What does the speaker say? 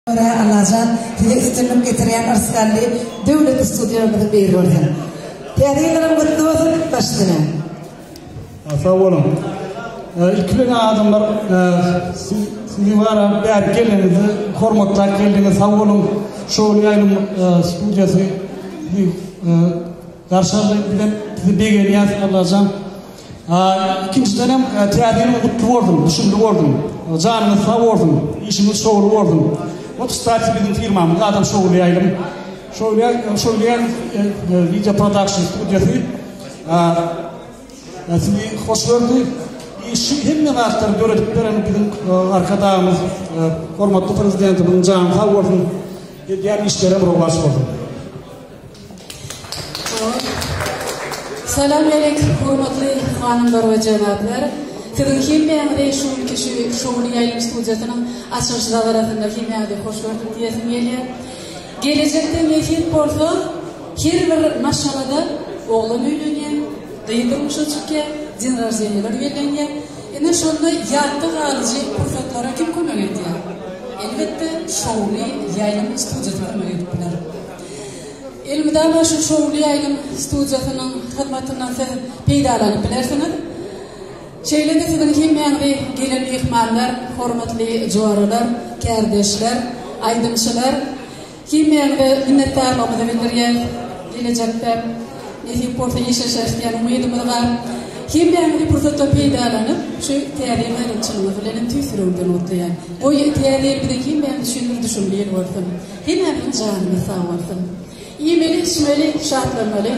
Alacan, size üstünlük getiren arskalli devlet stüdyolarında bir orada. Tiyatırlarım kutlu olsun, başlayın. Sağ olun. İlk adamlar sizi var bir gelinizi, hormatlar geliniz, sağ olun. Şoğlu yayılım stüdyosu karşılayıp bizi beğeniyaz Alacan. İkinci dönem tiyatırın kutlu oldum, düşündü oldum. Canınız sağ oldum, işimiz şoğlu oldum. O startı bizim firmamız, adam şoğlayalım. Şoğlayan video production stüdyosu. Sizi hoş gördük. Hemen aktar gördüklerini bizim arkadaşımız, hormatlı prezidentimiz canım sağ olsun. Diğer işlere uğraş olsun. Selamünaleyküm hürmetli hanımlar ve cenaplar. Sizin kimyada şu kişi şoğlayalım stüdyosunun açılışları arasında kimyada hoş gördük diyesim geliyor. Gelecekte mehir portu her bir maşalada oğlan öyleniyor, dayıdırmış açıkken, dinraziyeliler öyleniyor. Yani şunda yattık alıcı fırsatlara kim konuyor ediyor? Elbette şoğlayalım stüdyosu konuyor ediyorlar. Elmidama şu şoğlayalım stüdyosunun hizmetinden siz peydalanıp bilersiniz. Şeyle de sizin kimyanda gelen mehmanlar, hürmetli cüvaralar, kardeşler, aydınçılar, kimyanda minnettarlığımızı bildiriyor. Gelecekte mehir porta yaşaşırken umudumuz var. Kimyanda fırsatla peydalanıp şu tiyatırın ayrınçılığını bilenin tüysüründen ortaya. O tiyatır bir de kimyanda düşünmeyi olsun. Hemen canını sağ olsun. İyimeli, içmeli, şartlanmalı.